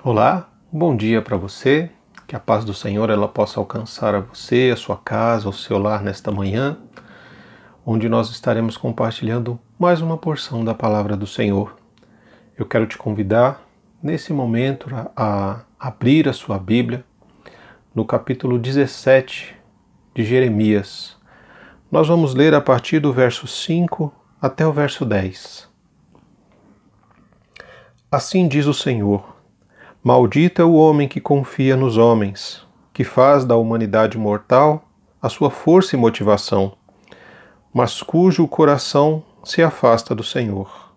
Olá, bom dia para você, que a paz do Senhor ela possa alcançar a você, a sua casa, o seu lar nesta manhã, onde nós estaremos compartilhando mais uma porção da palavra do Senhor. Eu quero te convidar, nesse momento, a abrir a sua Bíblia no capítulo 17 de Jeremias. Nós vamos ler a partir do verso 5 até o verso 10. Assim diz o Senhor: maldito é o homem que confia nos homens, que faz da humanidade mortal a sua força e motivação, mas cujo coração se afasta do Senhor.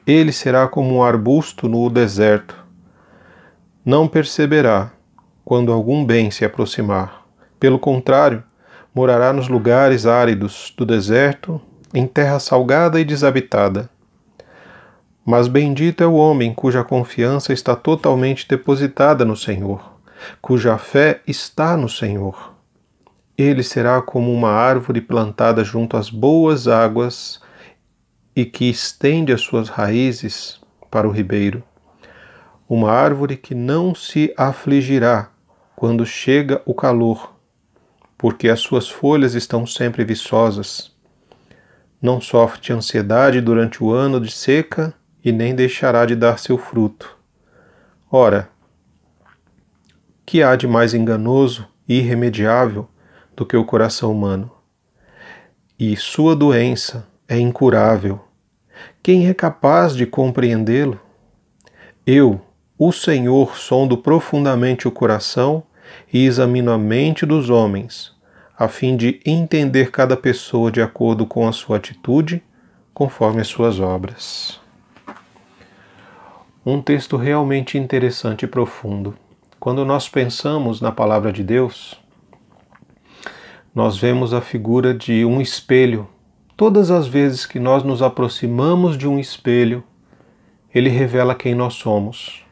Ele será como um arbusto no deserto. Não perceberá quando algum bem se aproximar. Pelo contrário, morará nos lugares áridos do deserto, em terra salgada e desabitada. Mas bendito é o homem cuja confiança está totalmente depositada no Senhor, cuja fé está no Senhor. Ele será como uma árvore plantada junto às boas águas e que estende as suas raízes para o ribeiro. Uma árvore que não se afligirá quando chega o calor, porque as suas folhas estão sempre viçosas. Não sofre ansiedade durante o ano de seca e nem deixará de dar seu fruto. Ora, que há de mais enganoso e irremediável do que o coração humano? E sua doença é incurável. Quem é capaz de compreendê-lo? Eu, o Senhor, sondo profundamente o coração e examino a mente dos homens, a fim de entender cada pessoa de acordo com a sua atitude, conforme as suas obras. Um texto realmente interessante e profundo. Quando nós pensamos na palavra de Deus, nós vemos a figura de um espelho. Todas as vezes que nós nos aproximamos de um espelho, ele revela quem nós somos.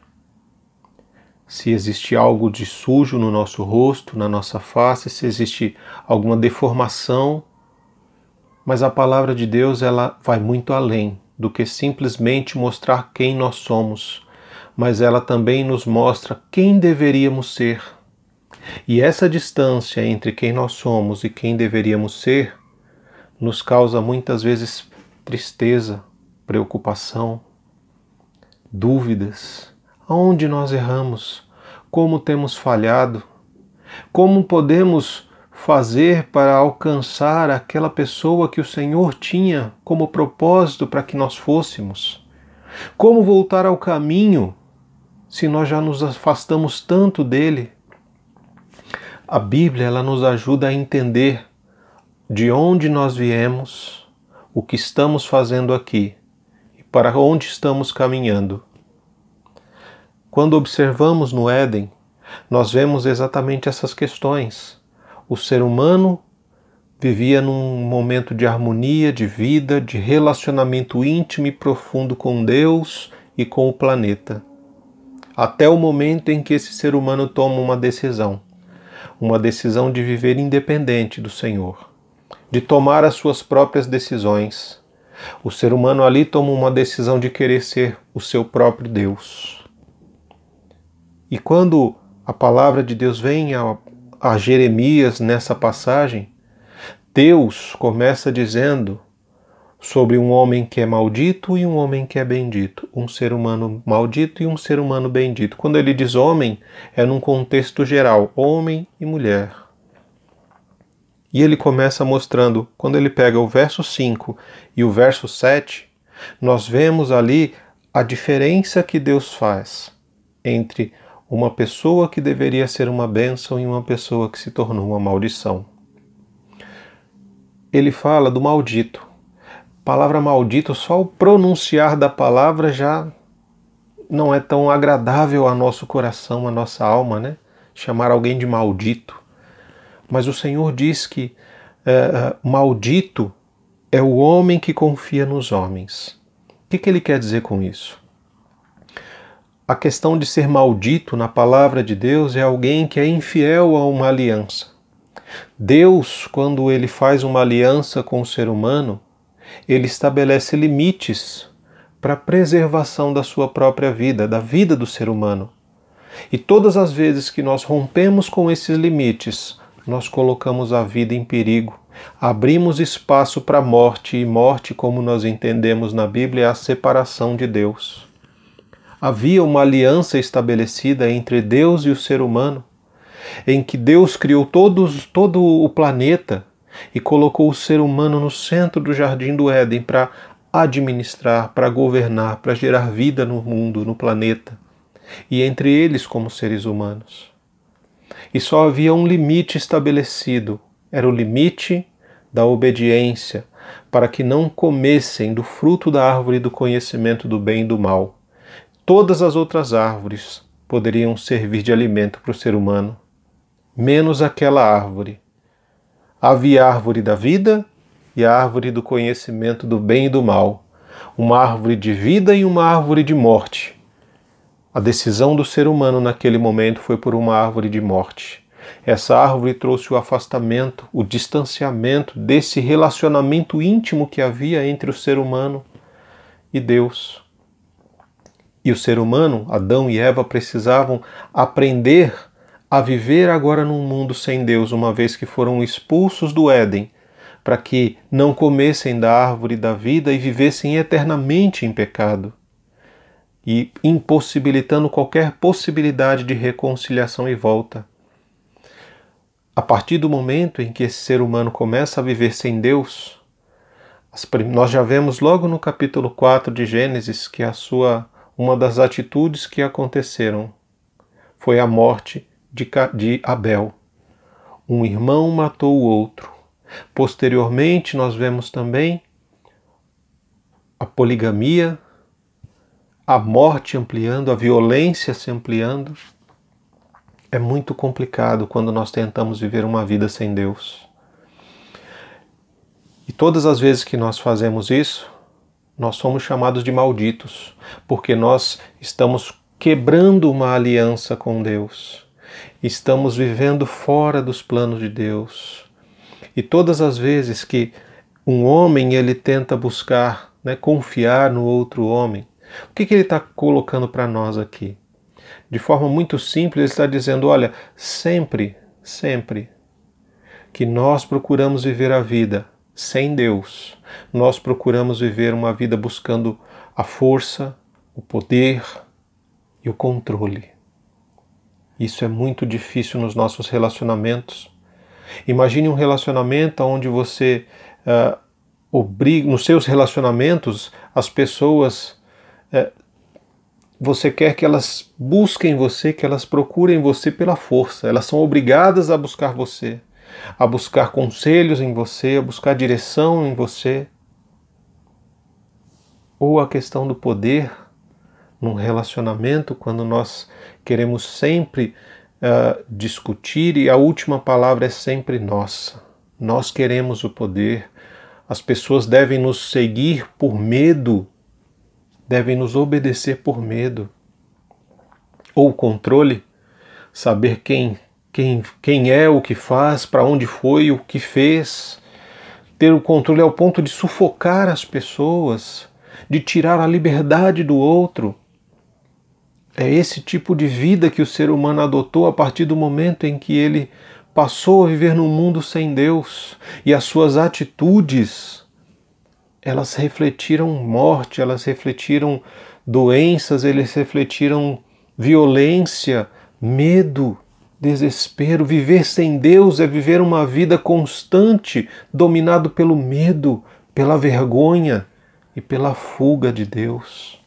Se existe algo de sujo no nosso rosto, na nossa face, se existe alguma deformação, mas a palavra de Deus ela vai muito além do que simplesmente mostrar quem nós somos, mas ela também nos mostra quem deveríamos ser. E essa distância entre quem nós somos e quem deveríamos ser nos causa muitas vezes tristeza, preocupação, dúvidas. Aonde nós erramos? Como temos falhado? Como podemos fazer para alcançar aquela pessoa que o Senhor tinha como propósito para que nós fôssemos? Como voltar ao caminho se nós já nos afastamos tanto dele? A Bíblia ela nos ajuda a entender de onde nós viemos, o que estamos fazendo aqui e para onde estamos caminhando. Quando observamos no Éden, nós vemos exatamente essas questões. O ser humano vivia num momento de harmonia, de vida, de relacionamento íntimo e profundo com Deus e com o planeta. Até o momento em que esse ser humano toma uma decisão de viver independente do Senhor, de tomar as suas próprias decisões. O ser humano ali toma uma decisão de querer ser o seu próprio Deus. E quando a palavra de Deus vem a Jeremias nessa passagem, Deus começa dizendo sobre um homem que é maldito e um homem que é bendito, um ser humano maldito e um ser humano bendito. Quando ele diz homem, é num contexto geral, homem e mulher. E ele começa mostrando, quando ele pega o verso 5 e o verso 7, nós vemos ali a diferença que Deus faz entre uma pessoa que deveria ser uma bênção e uma pessoa que se tornou uma maldição. Ele fala do maldito. A palavra maldito, só o pronunciar da palavra já não é tão agradável ao nosso coração, à nossa alma, né? Chamar alguém de maldito. Mas o Senhor diz que maldito é o homem que confia nos homens. O que ele quer dizer com isso? A questão de ser maldito na palavra de Deus é alguém que é infiel a uma aliança. Deus, quando ele faz uma aliança com o ser humano, ele estabelece limites para a preservação da sua própria vida, da vida do ser humano. E todas as vezes que nós rompemos com esses limites, nós colocamos a vida em perigo. Abrimos espaço para a morte, e morte, como nós entendemos na Bíblia, é a separação de Deus. Havia uma aliança estabelecida entre Deus e o ser humano, em que Deus criou todo o planeta e colocou o ser humano no centro do Jardim do Éden para administrar, para governar, para gerar vida no mundo, no planeta, e entre eles como seres humanos. E só havia um limite estabelecido, era o limite da obediência, para que não comessem do fruto da árvore do conhecimento do bem e do mal. Todas as outras árvores poderiam servir de alimento para o ser humano, menos aquela árvore. Havia a árvore da vida e a árvore do conhecimento do bem e do mal, uma árvore de vida e uma árvore de morte. A decisão do ser humano naquele momento foi por uma árvore de morte. Essa árvore trouxe o afastamento, o distanciamento desse relacionamento íntimo que havia entre o ser humano e Deus. E o ser humano, Adão e Eva, precisavam aprender a viver agora num mundo sem Deus, uma vez que foram expulsos do Éden, para que não comessem da árvore da vida e vivessem eternamente em pecado, e impossibilitando qualquer possibilidade de reconciliação e volta. A partir do momento em que esse ser humano começa a viver sem Deus, nós já vemos logo no capítulo 4 de Gênesis que uma das atitudes que aconteceram foi a morte de Abel. Um irmão matou o outro. Posteriormente, nós vemos também a poligamia, a morte ampliando, a violência se ampliando. É muito complicado quando nós tentamos viver uma vida sem Deus. E todas as vezes que nós fazemos isso, nós somos chamados de malditos, porque nós estamos quebrando uma aliança com Deus. Estamos vivendo fora dos planos de Deus. E todas as vezes que um homem ele tenta buscar, confiar no outro homem, o que ele está colocando para nós aqui? De forma muito simples, ele está dizendo, olha, sempre que nós procuramos viver a vida sem Deus, nós procuramos viver uma vida buscando a força, o poder e o controle. Isso é muito difícil nos nossos relacionamentos. Imagine um relacionamento onde você obriga, nos seus relacionamentos, as pessoas, você quer que elas busquem você, que elas procurem você pela força. Elas são obrigadas a buscar você, a buscar conselhos em você, a buscar direção em você. Ou a questão do poder num relacionamento, quando nós queremos sempre discutir e a última palavra é sempre nossa. Nós queremos o poder. As pessoas devem nos seguir por medo, devem nos obedecer por medo. Ou controle, saber quem é, o que faz, para onde foi, o que fez. Ter o controle ao ponto de sufocar as pessoas, de tirar a liberdade do outro. É esse tipo de vida que o ser humano adotou a partir do momento em que ele passou a viver num mundo sem Deus. E as suas atitudes, elas refletiram morte, elas refletiram doenças, eles refletiram violência, medo, desespero. Viver sem Deus é viver uma vida constante, dominado pelo medo, pela vergonha e pela fuga de Deus.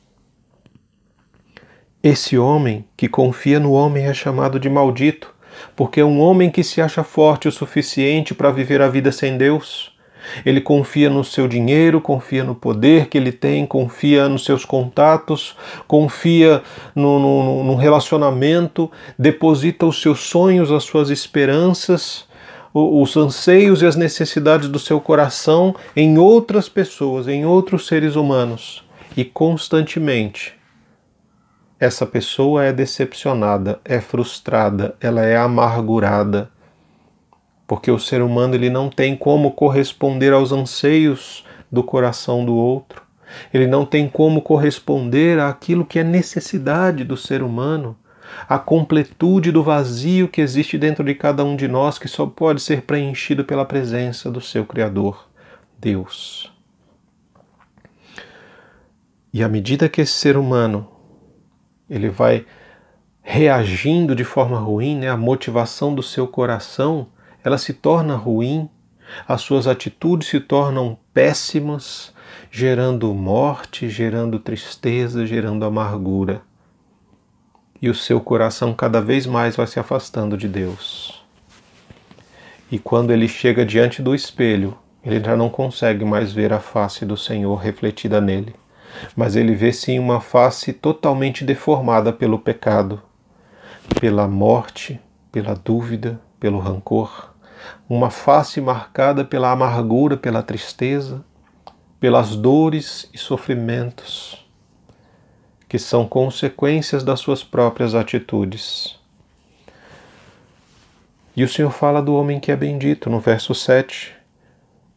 Esse homem que confia no homem é chamado de maldito, porque é um homem que se acha forte o suficiente para viver a vida sem Deus. Ele confia no seu dinheiro, confia no poder que ele tem, confia nos seus contatos, confia no relacionamento, deposita os seus sonhos, as suas esperanças, os anseios e as necessidades do seu coração em outras pessoas, em outros seres humanos. E constantemente essa pessoa é decepcionada, é frustrada, ela é amargurada. Porque o ser humano ele não tem como corresponder aos anseios do coração do outro. Ele não tem como corresponder àquilo que é necessidade do ser humano. a completude do vazio que existe dentro de cada um de nós, que só pode ser preenchido pela presença do seu Criador, Deus. E à medida que esse ser humano ele vai reagindo de forma ruim, a motivação do seu coração ela se torna ruim, as suas atitudes se tornam péssimas, gerando morte, gerando tristeza, gerando amargura. E o seu coração cada vez mais vai se afastando de Deus. E quando ele chega diante do espelho, ele já não consegue mais ver a face do Senhor refletida nele, mas ele vê sim uma face totalmente deformada pelo pecado, pela morte, pela dúvida, pelo rancor, uma face marcada pela amargura, pela tristeza, pelas dores e sofrimentos que são consequências das suas próprias atitudes. E o Senhor fala do homem que é bendito, no verso 7.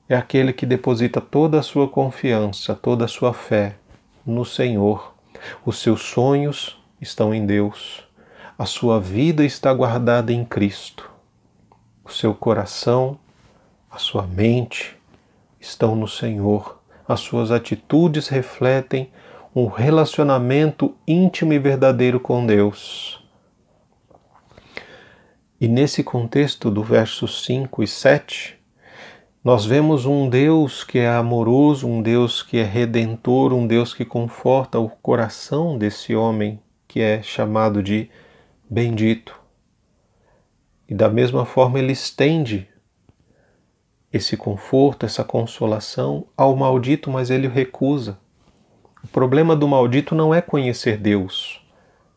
É aquele que deposita toda a sua confiança, toda a sua fé no Senhor. Os seus sonhos estão em Deus. A sua vida está guardada em Cristo. O seu coração, a sua mente estão no Senhor. As suas atitudes refletem um relacionamento íntimo e verdadeiro com Deus. E nesse contexto do versos 5 e 7, nós vemos um Deus que é amoroso, um Deus que é redentor, um Deus que conforta o coração desse homem que é chamado de bendito. E da mesma forma ele estende esse conforto, essa consolação ao maldito, mas ele o recusa. O problema do maldito não é conhecer Deus,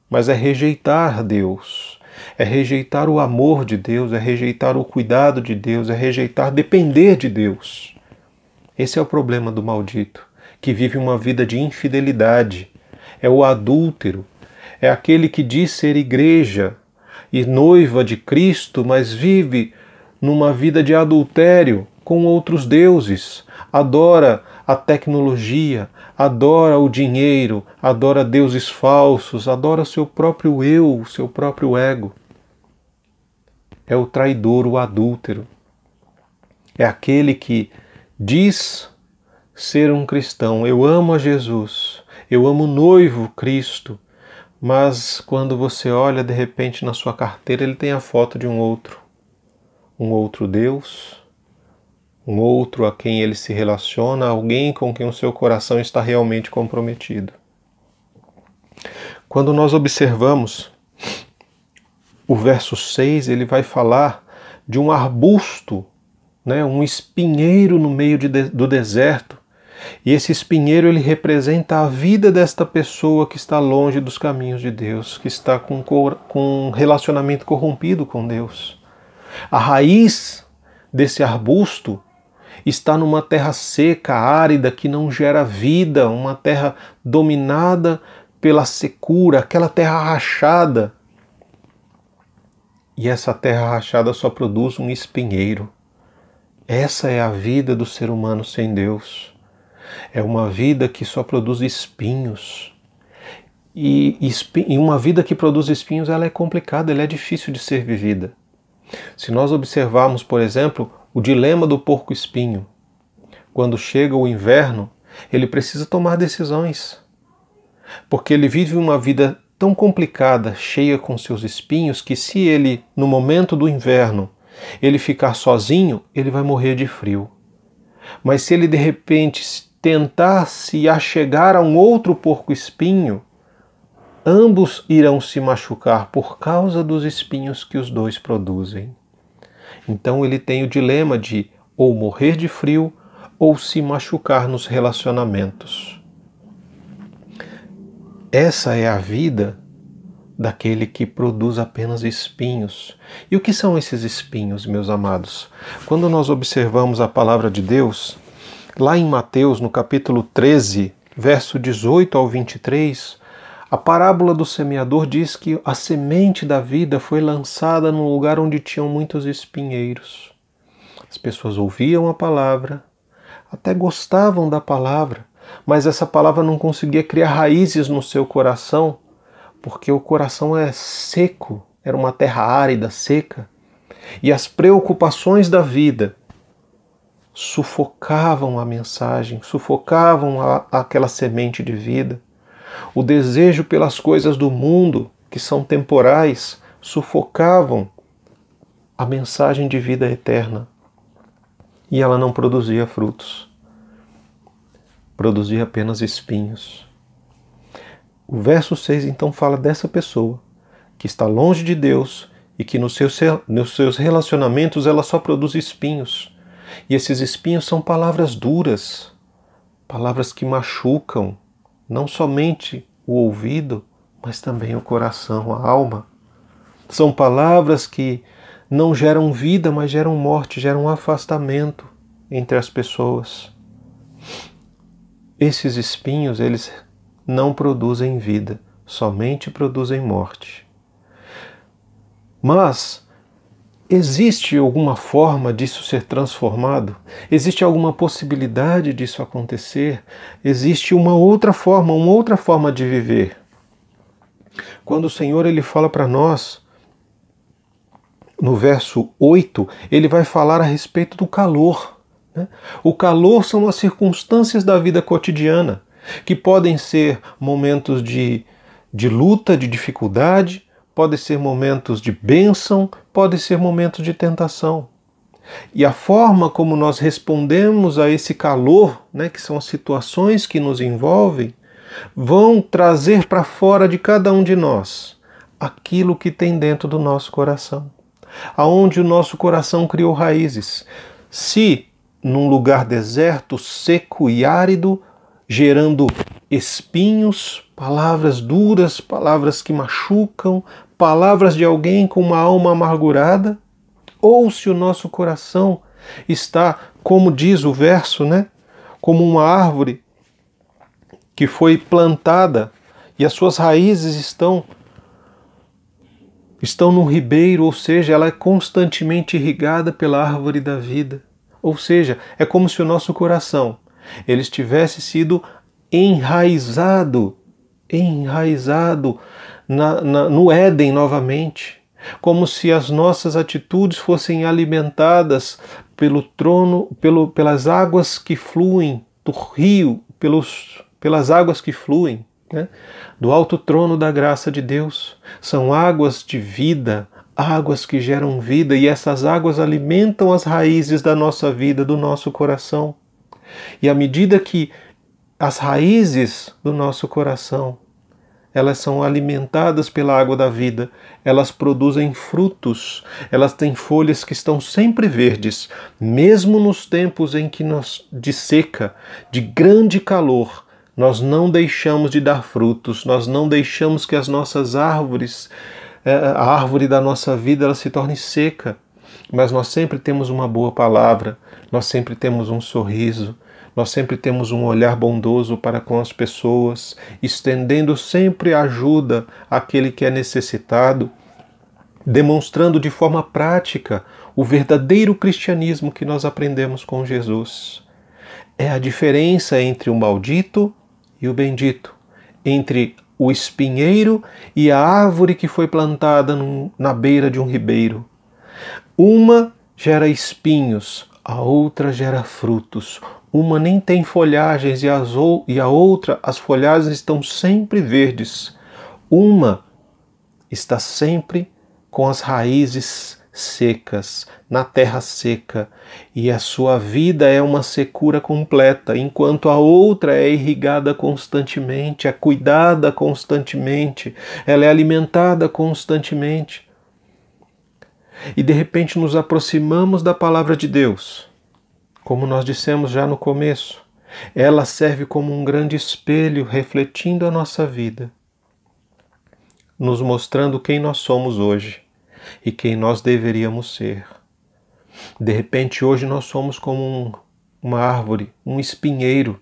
mas é rejeitar Deus, é rejeitar o amor de Deus, é rejeitar o cuidado de Deus, é rejeitar depender de Deus. Esse é o problema do maldito, que vive uma vida de infidelidade, é o adúltero, é aquele que diz ser igreja e noiva de Cristo, mas vive numa vida de adultério com outros deuses, adora a tecnologia, adora o dinheiro, adora deuses falsos, adora o seu próprio eu, o seu próprio ego. É o traidor, o adúltero. É aquele que diz ser um cristão. Eu amo a Jesus, eu amo o noivo Cristo, mas quando você olha de repente na sua carteira ele tem a foto de um outro Deus, um outro a quem ele se relaciona, alguém com quem o seu coração está realmente comprometido. Quando nós observamos o verso 6, ele vai falar de um arbusto, um espinheiro no meio do deserto. E esse espinheiro ele representa a vida desta pessoa que está longe dos caminhos de Deus, que está com um relacionamento corrompido com Deus. A raiz desse arbusto está numa terra seca, árida, que não gera vida, uma terra dominada pela secura, aquela terra rachada. E essa terra rachada só produz um espinheiro. Essa é a vida do ser humano sem Deus. É uma vida que só produz espinhos. E uma vida que produz espinhos, ela é complicada, ela é difícil de ser vivida. Se nós observarmos, por exemplo, o dilema do porco-espinho, quando chega o inverno, ele precisa tomar decisões, porque ele vive uma vida tão complicada, cheia com seus espinhos, que se ele, no momento do inverno, ele ficar sozinho, ele vai morrer de frio. Mas se ele de repente tentar se achegar a um outro porco-espinho, ambos irão se machucar por causa dos espinhos que os dois produzem. Então ele tem o dilema de ou morrer de frio ou se machucar nos relacionamentos. Essa é a vida daquele que produz apenas espinhos. E o que são esses espinhos, meus amados? Quando nós observamos a palavra de Deus, lá em Mateus, no capítulo 13, verso 18 ao 23, a parábola do semeador diz que a semente da vida foi lançada num lugar onde tinham muitos espinheiros. As pessoas ouviam a palavra, até gostavam da palavra, mas essa palavra não conseguia criar raízes no seu coração, porque o coração é seco, era uma terra árida, seca, e as preocupações da vida sufocavam a mensagem, sufocavam aquela semente de vida. O desejo pelas coisas do mundo, que são temporais, sufocavam a mensagem de vida eterna. E ela não produzia frutos. Produzia apenas espinhos. O verso 6 então fala dessa pessoa que está longe de Deus e que nos seus relacionamentos ela só produz espinhos. E esses espinhos são palavras duras, palavras que machucam não somente o ouvido, mas também o coração, a alma. São palavras que não geram vida, mas geram morte, geram afastamento entre as pessoas. Esses espinhos, eles não produzem vida, somente produzem morte. Mas existe alguma forma disso ser transformado? Existe alguma possibilidade disso acontecer? Existe uma outra forma de viver. Quando o Senhor ele fala para nós, no verso 8, ele vai falar a respeito do calor. Né? O calor são as circunstâncias da vida cotidiana, que podem ser momentos de luta, de dificuldade, podem ser momentos de bênção, podem ser momentos de tentação. E a forma como nós respondemos a esse calor, né, que são as situações que nos envolvem, vão trazer para fora de cada um de nós aquilo que tem dentro do nosso coração. Aonde o nosso coração criou raízes. Se num lugar deserto, seco e árido, gerando espinhos, palavras duras, palavras que machucam, palavras de alguém com uma alma amargurada, ou se o nosso coração está, como diz o verso, né, como uma árvore que foi plantada e as suas raízes estão no ribeiro, ou seja, ela é constantemente irrigada pela árvore da vida. Ou seja, é como se o nosso coração ele tivesse sido enraizado no Éden novamente, como se as nossas atitudes fossem alimentadas pelas águas que fluem do rio, pelas águas que fluem, né, do alto trono da graça de Deus. São águas de vida, águas que geram vida, e essas águas alimentam as raízes da nossa vida, do nosso coração. E à medida que as raízes do nosso coração, elas são alimentadas pela água da vida, elas produzem frutos, elas têm folhas que estão sempre verdes, mesmo nos tempos em que de seca, de grande calor, nós não deixamos de dar frutos, nós não deixamos que as nossas árvores, a árvore da nossa vida, ela se torne seca, mas nós sempre temos uma boa palavra, nós sempre temos um sorriso, nós sempre temos um olhar bondoso para com as pessoas, estendendo sempre ajuda àquele que é necessitado, demonstrando de forma prática o verdadeiro cristianismo que nós aprendemos com Jesus. É a diferença entre o maldito e o bendito, entre o espinheiro e a árvore que foi plantada na beira de um ribeiro. Uma gera espinhos, a outra gera frutos. Uma nem tem folhagens e a outra, as folhagens estão sempre verdes. Uma está sempre com as raízes secas, na terra seca, e a sua vida é uma secura completa, enquanto a outra é irrigada constantemente, é cuidada constantemente, ela é alimentada constantemente. E de repente nos aproximamos da palavra de Deus. Como nós dissemos já no começo, ela serve como um grande espelho refletindo a nossa vida, nos mostrando quem nós somos hoje e quem nós deveríamos ser. De repente, hoje nós somos como uma árvore, um espinheiro.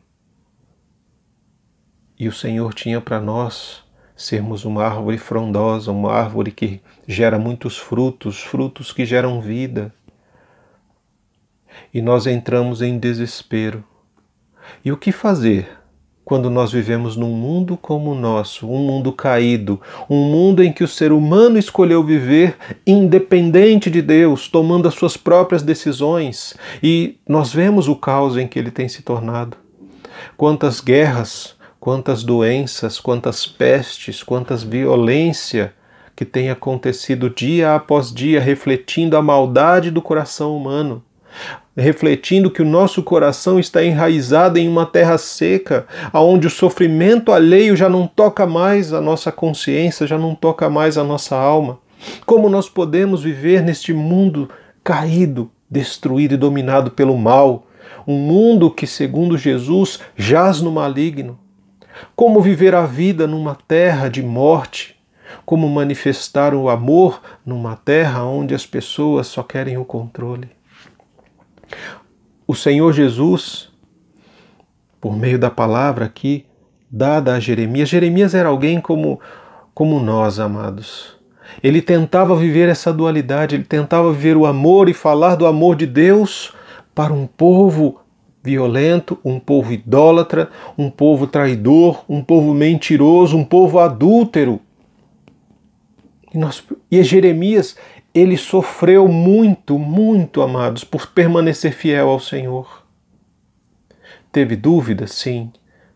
E o Senhor tinha para nós sermos uma árvore frondosa, uma árvore que gera muitos frutos, frutos que geram vida. E nós entramos em desespero. E o que fazer quando nós vivemos num mundo como o nosso, um mundo caído, um mundo em que o ser humano escolheu viver independente de Deus, tomando as suas próprias decisões, e nós vemos o caos em que ele tem se tornado. Quantas guerras, quantas doenças, quantas pestes, quantas violência que tem acontecido dia após dia, refletindo a maldade do coração humano, refletindo que o nosso coração está enraizado em uma terra seca, aonde o sofrimento alheio já não toca mais a nossa consciência, já não toca mais a nossa alma. Como nós podemos viver neste mundo caído, destruído e dominado pelo mal? Um mundo que, segundo Jesus, jaz no maligno. Como viver a vida numa terra de morte? Como manifestar o amor numa terra onde as pessoas só querem o controle? O Senhor Jesus, por meio da palavra aqui dada a Jeremias, Jeremias era alguém como nós, amados. Ele tentava viver essa dualidade, ele tentava viver o amor e falar do amor de Deus para um povo violento, um povo idólatra, um povo traidor, um povo mentiroso, um povo adúltero. E Jeremias, ele sofreu muito, muito, amados, por permanecer fiel ao Senhor. Teve dúvidas? Sim,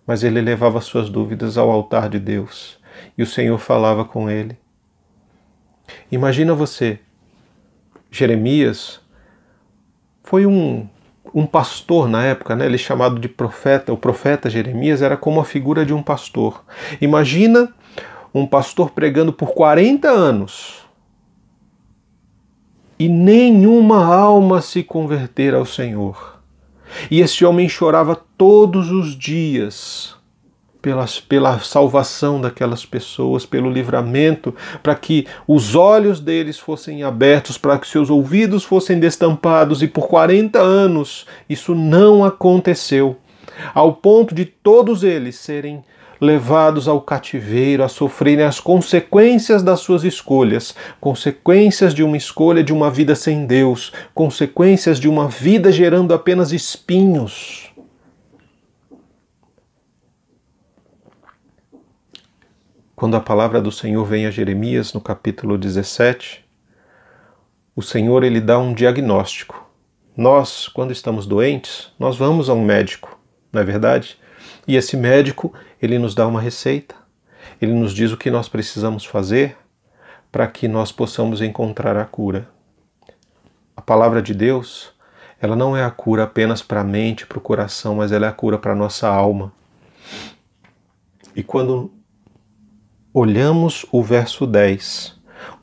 mas ele levava suas dúvidas ao altar de Deus e o Senhor falava com ele. Imagina você, Jeremias foi um pastor na época, né? Ele é chamado de profeta. O profeta Jeremias era como a figura de um pastor. Imagina um pastor pregando por 40 anos e nenhuma alma se converter ao Senhor. E esse homem chorava todos os dias pela salvação daquelas pessoas, pelo livramento, para que os olhos deles fossem abertos, para que seus ouvidos fossem destampados, e por 40 anos isso não aconteceu, ao ponto de todos eles serem levados ao cativeiro, a sofrerem as consequências das suas escolhas, consequências de uma escolha de uma vida sem Deus, consequências de uma vida gerando apenas espinhos. Quando a palavra do Senhor vem a Jeremias, no capítulo 17, o Senhor ele dá um diagnóstico. Nós, quando estamos doentes, nós vamos a um médico, não é verdade? E esse médico, ele nos dá uma receita, ele nos diz o que nós precisamos fazer para que nós possamos encontrar a cura. A palavra de Deus, ela não é a cura apenas para a mente, para o coração, mas ela é a cura para a nossa alma. E quando olhamos o verso 10,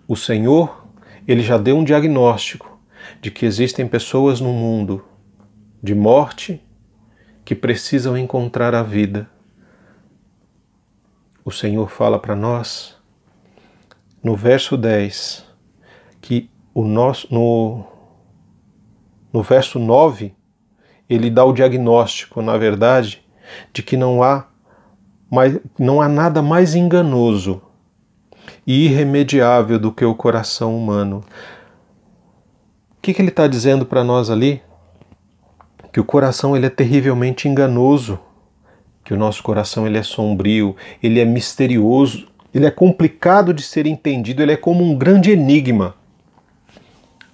o Senhor, ele já deu um diagnóstico de que existem pessoas no mundo de morte que precisam encontrar a vida. O Senhor fala para nós, no verso 10, que no verso 9, ele dá o diagnóstico, na verdade, de que não há nada mais enganoso e irremediável do que o coração humano. O que ele está dizendo para nós ali? Que o coração ele é terrivelmente enganoso, que o nosso coração ele é sombrio, ele é misterioso, ele é complicado de ser entendido, ele é como um grande enigma.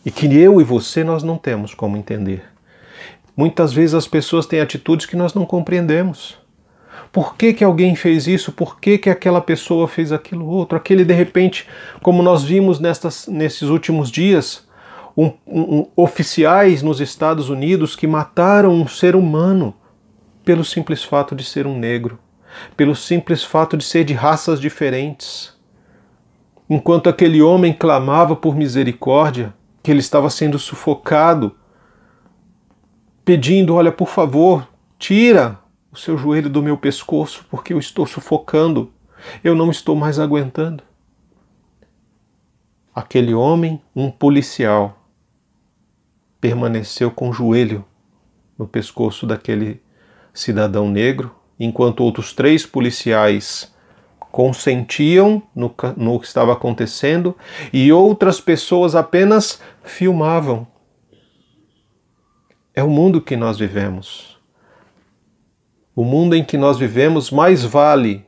E que eu e você nós não temos como entender. Muitas vezes as pessoas têm atitudes que nós não compreendemos. Por que alguém fez isso? Por que aquela pessoa fez aquilo outro? Aquele, de repente, como nós vimos nesses últimos dias, oficiais nos Estados Unidos que mataram um ser humano pelo simples fato de ser um negro, pelo simples fato de ser de raças diferentes. Enquanto aquele homem clamava por misericórdia, que ele estava sendo sufocado, pedindo, olha, por favor, tira o seu joelho do meu pescoço, porque eu estou sufocando, eu não estou mais aguentando. Aquele homem, um policial, permaneceu com o joelho no pescoço daquele cidadão negro, enquanto outros 3 policiais consentiam no que estava acontecendo e outras pessoas apenas filmavam. É o mundo que nós vivemos. o mundo em que nós vivemos, mais vale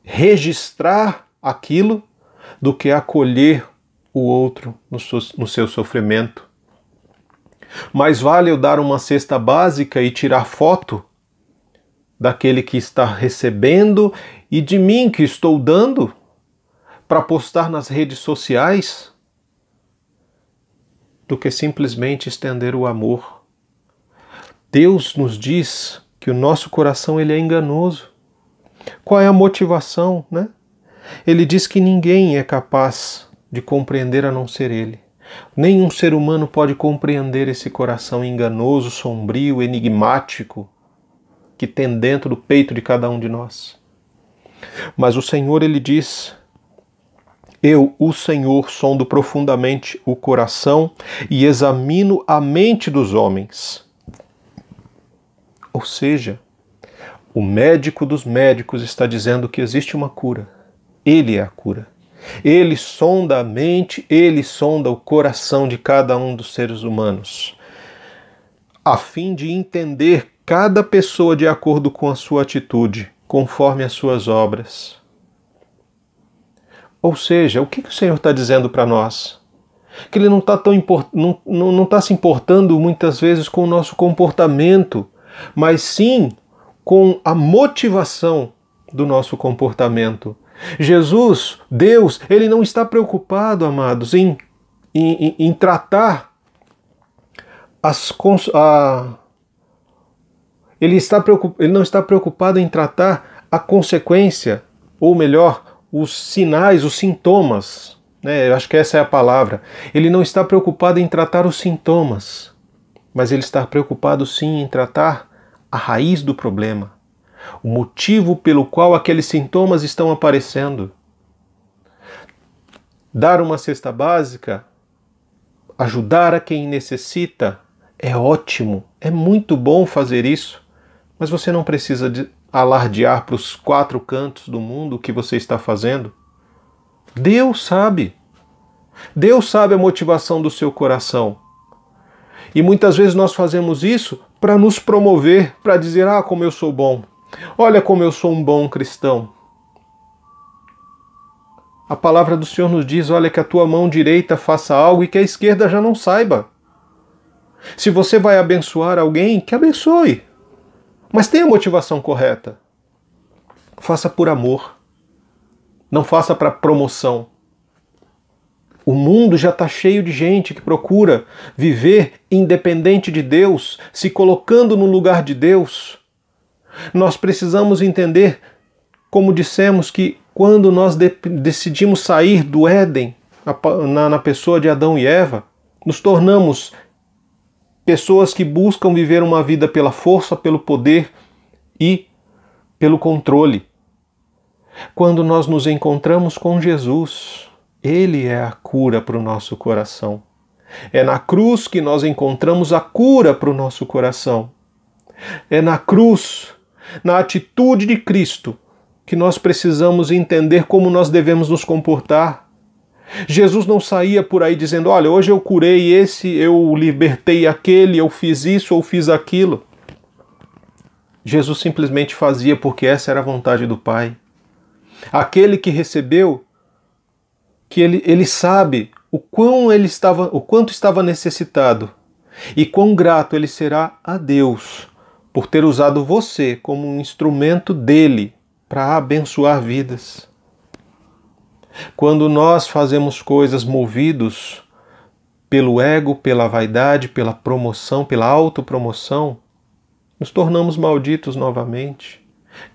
registrar aquilo do que acolher o outro no seu sofrimento. Mais vale eu dar uma cesta básica e tirar foto daquele que está recebendo e de mim que estou dando para postar nas redes sociais, do que simplesmente estender o amor. Deus nos diz que o nosso coração ele é enganoso. Qual é a motivação, né? Ele diz que ninguém é capaz de compreender a não ser Ele. Nenhum ser humano pode compreender esse coração enganoso, sombrio, enigmático que tem dentro do peito de cada um de nós. Mas o Senhor, Ele diz: eu, o Senhor, sondo profundamente o coração e examino a mente dos homens. Ou seja, o médico dos médicos está dizendo que existe uma cura. Ele é a cura. Ele sonda a mente, ele sonda o coração de cada um dos seres humanos, a fim de entender cada pessoa de acordo com a sua atitude, conforme as suas obras. Ou seja, o que o Senhor está dizendo para nós? Que Ele não está se importando muitas vezes com o nosso comportamento, mas sim com a motivação do nosso comportamento. Jesus, Deus, Ele não está preocupado, amados, em tratar Ele não está preocupado em tratar a consequência, ou melhor, os sinais, os sintomas, né? Eu acho que essa é a palavra. Ele não está preocupado em tratar os sintomas, mas Ele está preocupado sim em tratar a raiz do problema, o motivo pelo qual aqueles sintomas estão aparecendo. Dar uma cesta básica, ajudar a quem necessita, é ótimo, é muito bom fazer isso, mas você não precisa alardear para os 4 cantos do mundo o que você está fazendo. Deus sabe. Deus sabe a motivação do seu coração. E muitas vezes nós fazemos isso para nos promover, para dizer: ah, como eu sou bom. Olha como eu sou um bom cristão. A palavra do Senhor nos diz: olha, que a tua mão direita faça algo e que a esquerda já não saiba. Se você vai abençoar alguém, que abençoe. Mas tenha a motivação correta. Faça por amor. Não faça para promoção. O mundo já está cheio de gente que procura viver independente de Deus, se colocando no lugar de Deus. Nós precisamos entender, como dissemos, que quando nós decidimos sair do Éden, na pessoa de Adão e Eva, nos tornamos pessoas que buscam viver uma vida pela força, pelo poder e pelo controle. Quando nós nos encontramos com Jesus, Ele é a cura para o nosso coração. É na cruz que nós encontramos a cura para o nosso coração. É na cruz, na atitude de Cristo, que nós precisamos entender como nós devemos nos comportar. Jesus não saía por aí dizendo: olha, hoje eu curei esse, eu libertei aquele, eu fiz isso ou fiz aquilo. Jesus simplesmente fazia porque essa era a vontade do Pai. Aquele que recebeu, que ele sabe o quanto estava necessitado e quão grato ele será a Deus por ter usado você como um instrumento dele para abençoar vidas. Quando nós fazemos coisas movidos pelo ego, pela vaidade, pela promoção, pela autopromoção, nos tornamos malditos novamente.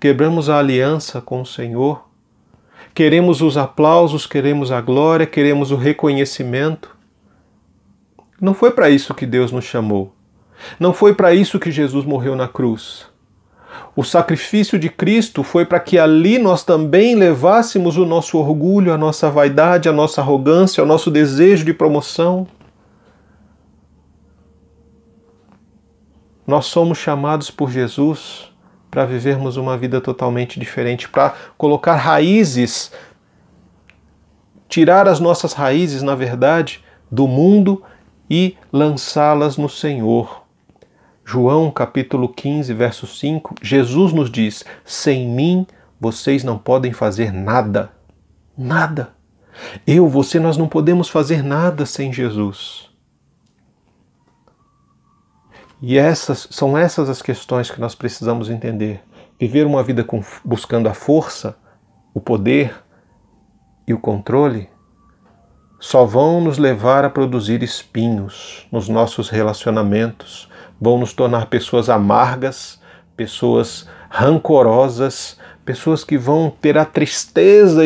Quebramos a aliança com o Senhor. Queremos os aplausos, queremos a glória, queremos o reconhecimento. Não foi para isso que Deus nos chamou. Não foi para isso que Jesus morreu na cruz. O sacrifício de Cristo foi para que ali nós também levássemos o nosso orgulho, a nossa vaidade, a nossa arrogância, o nosso desejo de promoção. Nós somos chamados por Jesus para vivermos uma vida totalmente diferente, para colocar raízes, tirar as nossas raízes, na verdade, do mundo e lançá-las no Senhor. João capítulo 15, verso 5, Jesus nos diz: sem mim vocês não podem fazer nada. Nada. Você, nós não podemos fazer nada sem Jesus. E são essas as questões que nós precisamos entender. Viver uma vida buscando a força, o poder e o controle só vão nos levar a produzir espinhos nos nossos relacionamentos, vão nos tornar pessoas amargas, pessoas rancorosas, pessoas que vão ter a tristeza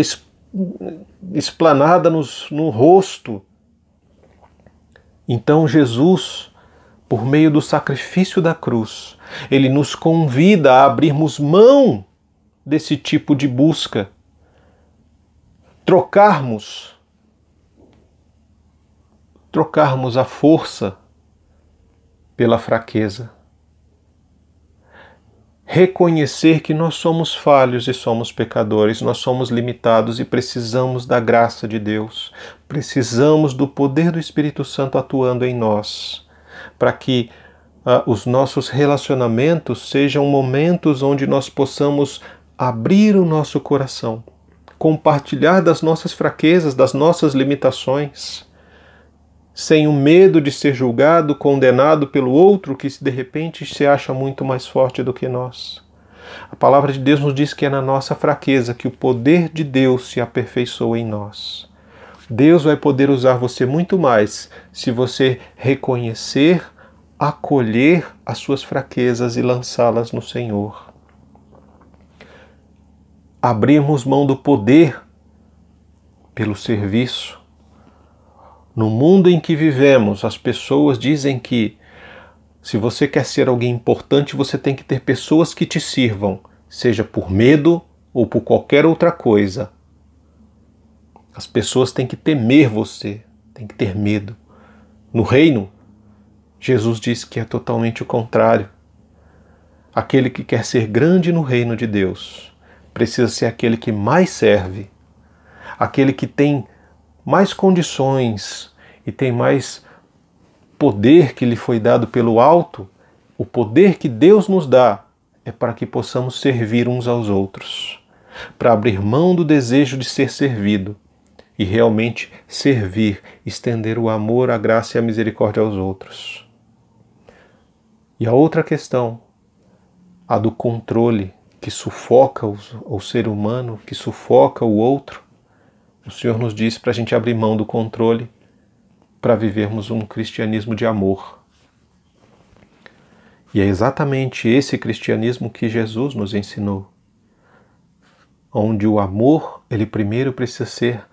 explanada no rosto. Então Jesus, por meio do sacrifício da cruz, ele nos convida a abrirmos mão desse tipo de busca, trocarmos a força pela fraqueza. Reconhecer que nós somos falhos e somos pecadores, nós somos limitados e precisamos da graça de Deus, precisamos do poder do Espírito Santo atuando em nós, para que os nossos relacionamentos sejam momentos onde nós possamos abrir o nosso coração, compartilhar das nossas fraquezas, das nossas limitações, sem o medo de ser julgado, condenado pelo outro que de repente se acha muito mais forte do que nós. A palavra de Deus nos diz que é na nossa fraqueza que o poder de Deus se aperfeiçoa em nós. Deus vai poder usar você muito mais se você reconhecer, acolher as suas fraquezas e lançá-las no Senhor. Abrirmos mão do poder pelo serviço. No mundo em que vivemos, as pessoas dizem que se você quer ser alguém importante, você tem que ter pessoas que te sirvam, seja por medo ou por qualquer outra coisa. As pessoas têm que temer você, têm que ter medo. No reino, Jesus diz que é totalmente o contrário. Aquele que quer ser grande no reino de Deus precisa ser aquele que mais serve, aquele que tem mais condições e tem mais poder que lhe foi dado pelo alto. O poder que Deus nos dá é para que possamos servir uns aos outros, para abrir mão do desejo de ser servido e realmente servir, estender o amor, a graça e a misericórdia aos outros. E a outra questão, a do controle, que sufoca o ser humano, que sufoca o outro. O Senhor nos diz para a gente abrir mão do controle para vivermos um cristianismo de amor. E é exatamente esse cristianismo que Jesus nos ensinou, onde o amor, ele primeiro precisa ser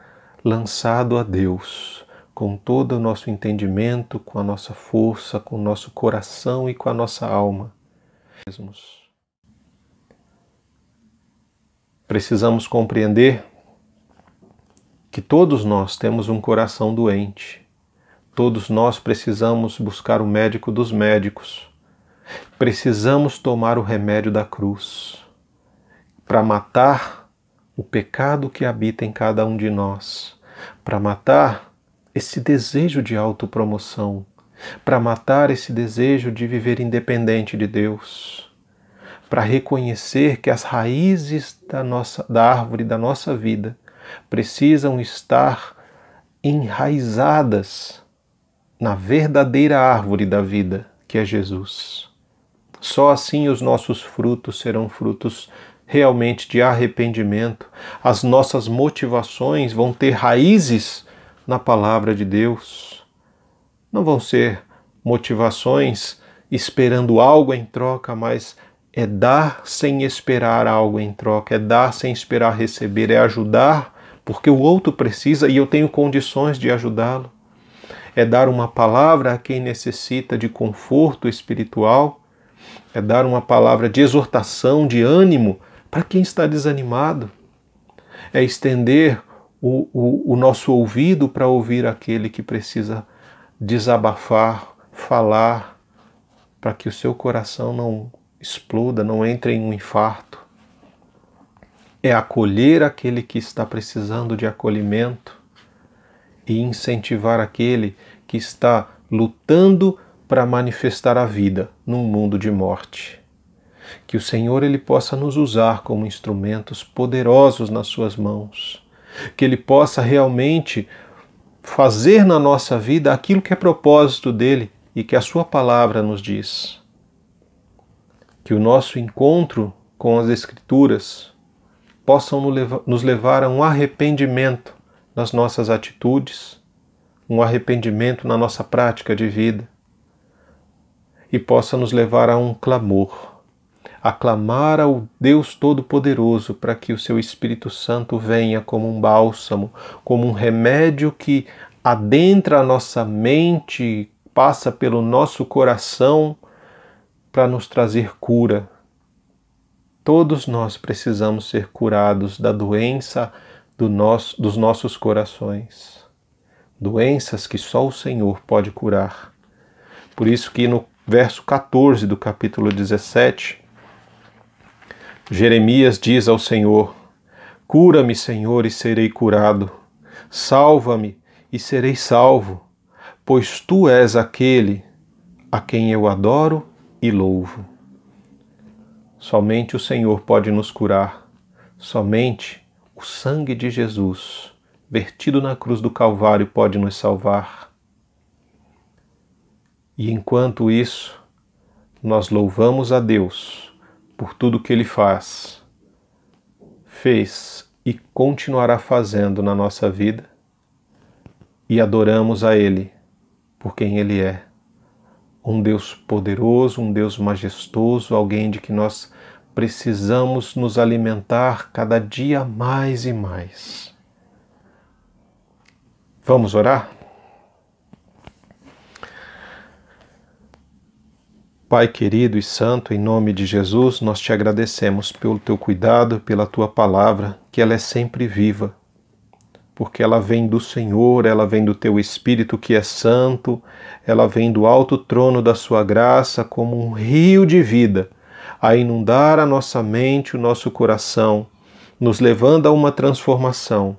lançado a Deus, com todo o nosso entendimento, com a nossa força, com o nosso coração e com a nossa alma. Precisamos compreender que todos nós temos um coração doente. Todos nós precisamos buscar o médico dos médicos. Precisamos tomar o remédio da cruz para matar o pecado que habita em cada um de nós, para matar esse desejo de autopromoção, para matar esse desejo de viver independente de Deus, para reconhecer que as raízes da árvore da nossa vida precisam estar enraizadas na verdadeira árvore da vida, que é Jesus. Só assim os nossos frutos serão frutos realmente de arrependimento. As nossas motivações vão ter raízes na palavra de Deus. Não vão ser motivações esperando algo em troca, mas é dar sem esperar algo em troca, é dar sem esperar receber, é ajudar porque o outro precisa e eu tenho condições de ajudá-lo. É dar uma palavra a quem necessita de conforto espiritual, é dar uma palavra de exortação, de ânimo para quem está desanimado, é estender o nosso ouvido para ouvir aquele que precisa desabafar, falar, para que o seu coração não exploda, não entre em um infarto. É acolher aquele que está precisando de acolhimento e incentivar aquele que está lutando para manifestar a vida num mundo de morte. Que o Senhor ele possa nos usar como instrumentos poderosos nas suas mãos. Que ele possa realmente fazer na nossa vida aquilo que é propósito dele e que a sua palavra nos diz. Que o nosso encontro com as Escrituras possam nos levar a um arrependimento nas nossas atitudes, um arrependimento na nossa prática de vida e possa nos levar a um clamor, a clamar ao Deus Todo-Poderoso para que o seu Espírito Santo venha como um bálsamo, como um remédio que adentra a nossa mente, passa pelo nosso coração para nos trazer cura. Todos nós precisamos ser curados da doença dos nossos corações. Doenças que só o Senhor pode curar. Por isso que no verso 14 do capítulo 17, Jeremias diz ao Senhor: cura-me, Senhor, e serei curado. Salva-me e serei salvo, pois Tu és aquele a quem eu adoro e louvo. Somente o Senhor pode nos curar. Somente o sangue de Jesus, vertido na cruz do Calvário, pode nos salvar. E enquanto isso, nós louvamos a Deus por tudo que Ele fez e continuará fazendo na nossa vida, e adoramos a Ele por quem Ele é. Um Deus poderoso, um Deus majestoso, alguém de que nós precisamos nos alimentar cada dia mais e mais. Vamos orar? Pai querido e santo, em nome de Jesus, nós te agradecemos pelo teu cuidado, pela tua palavra, que ela é sempre viva, porque ela vem do Senhor, ela vem do teu Espírito que é santo, ela vem do alto trono da sua graça como um rio de vida, a inundar a nossa mente, o nosso coração, nos levando a uma transformação,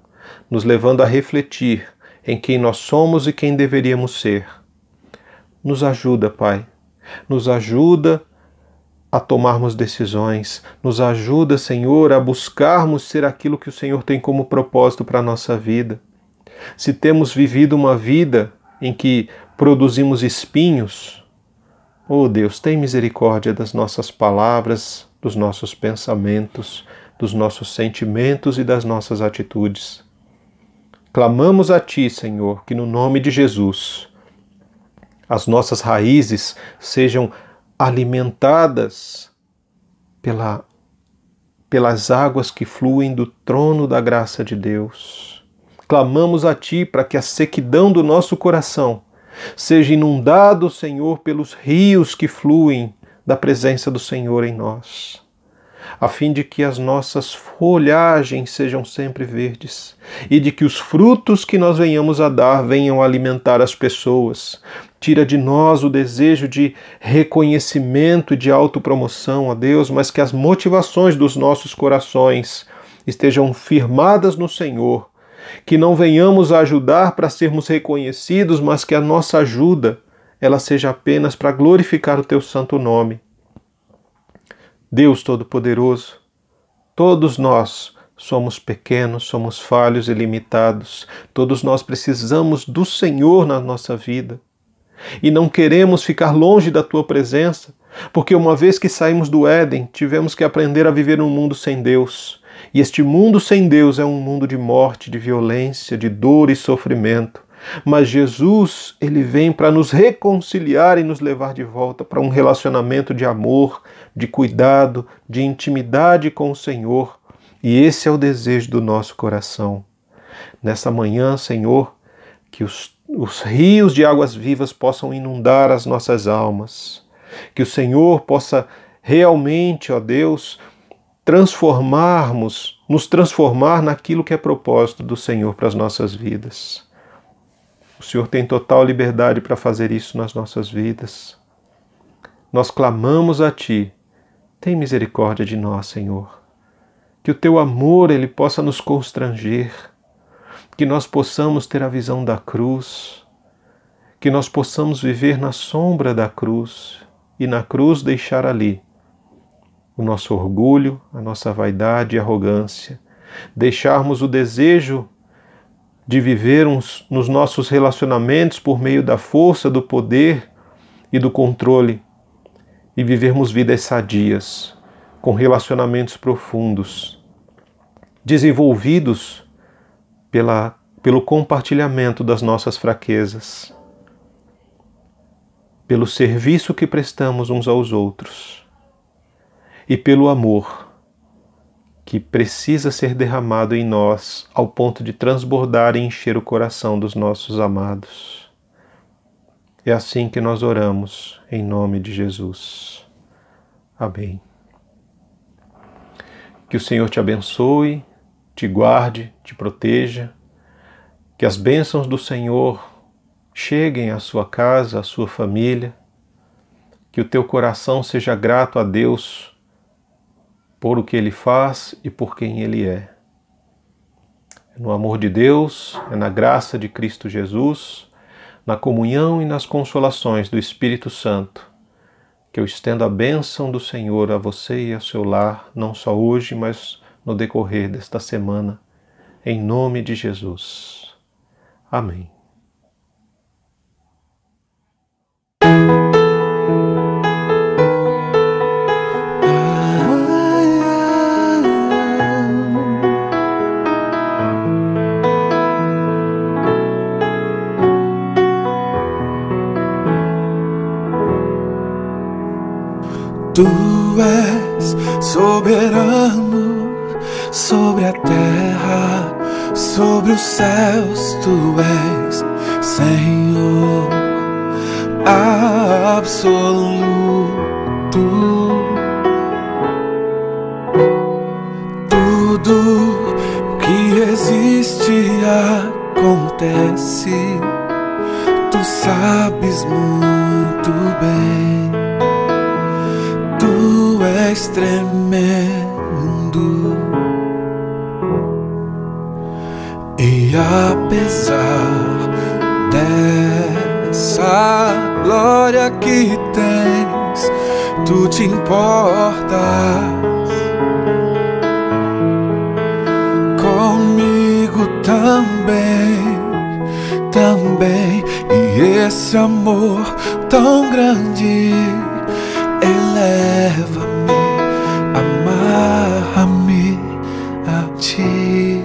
nos levando a refletir em quem nós somos e quem deveríamos ser. Nos ajuda, Pai, nos ajuda a tomarmos decisões, nos ajuda, Senhor, a buscarmos ser aquilo que o Senhor tem como propósito para a nossa vida. Se temos vivido uma vida em que produzimos espinhos, oh Deus, tem misericórdia das nossas palavras, dos nossos pensamentos, dos nossos sentimentos e das nossas atitudes. Clamamos a Ti, Senhor, que no nome de Jesus as nossas raízes sejam alimentadas pelas águas que fluem do trono da graça de Deus. Clamamos a Ti para que a sequidão do nosso coração seja inundado, Senhor, pelos rios que fluem da presença do Senhor em nós, a fim de que as nossas folhagens sejam sempre verdes e de que os frutos que nós venhamos a dar venham alimentar as pessoas. Tira de nós o desejo de reconhecimento e de autopromoção, ó Deus, mas que as motivações dos nossos corações estejam firmadas no Senhor, que não venhamos a ajudar para sermos reconhecidos, mas que a nossa ajuda ela seja apenas para glorificar o Teu santo nome. Deus Todo-Poderoso, todos nós somos pequenos, somos falhos e limitados, todos nós precisamos do Senhor na nossa vida. E não queremos ficar longe da Tua presença, porque uma vez que saímos do Éden, tivemos que aprender a viver num mundo sem Deus. E este mundo sem Deus é um mundo de morte, de violência, de dor e sofrimento. Mas Jesus, Ele vem para nos reconciliar e nos levar de volta para um relacionamento de amor, de cuidado, de intimidade com o Senhor. E esse é o desejo do nosso coração. Nessa manhã, Senhor, que os rios de águas vivas possam inundar as nossas almas. Que o Senhor possa realmente, ó Deus, nos transformar naquilo que é propósito do Senhor para as nossas vidas. O Senhor tem total liberdade para fazer isso nas nossas vidas. Nós clamamos a Ti. Tem misericórdia de nós, Senhor. Que o Teu amor ele possa nos constranger. Que nós possamos ter a visão da cruz. que nós possamos viver na sombra da cruz e na cruz deixar ali o nosso orgulho, a nossa vaidade e arrogância, deixarmos o desejo de viver nos nossos relacionamentos por meio da força, do poder e do controle e vivermos vidas sadias, com relacionamentos profundos, desenvolvidos pelo compartilhamento das nossas fraquezas, pelo serviço que prestamos uns aos outros e pelo amor que precisa ser derramado em nós ao ponto de transbordar e encher o coração dos nossos amados. É assim que nós oramos, em nome de Jesus. Amém. Que o Senhor te abençoe, te guarde, te proteja, que as bênçãos do Senhor cheguem à sua casa, à sua família, que o teu coração seja grato a Deus por o que Ele faz e por quem Ele é. É no amor de Deus, é na graça de Cristo Jesus, na comunhão e nas consolações do Espírito Santo, que eu estendo a bênção do Senhor a você e ao seu lar, não só hoje, mas no decorrer desta semana, em nome de Jesus. Amém. Tu és soberano sobre a terra, sobre os céus. Tu és Senhor absoluto. Tudo que existe acontece. Tu sabes muito bem. Tu és tremendo, e apesar dessa glória que tens, tu te importas comigo também, e esse amor tão grande eleva-me, amarra-me a ti.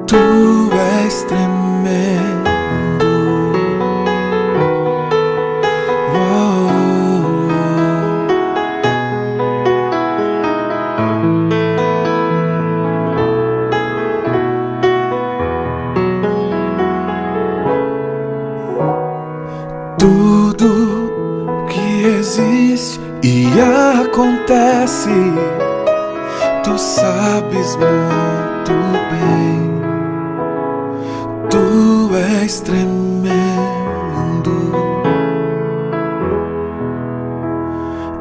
Tu és tremendo. Tudo que existe e acontece, tu sabes muito bem. Tu és tremendo,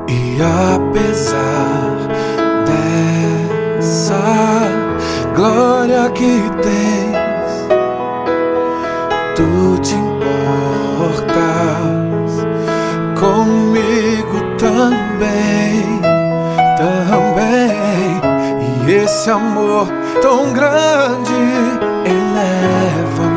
e apesar dessa glória que tens, tu te importas comigo também, e esse amor tão grande eleva-me,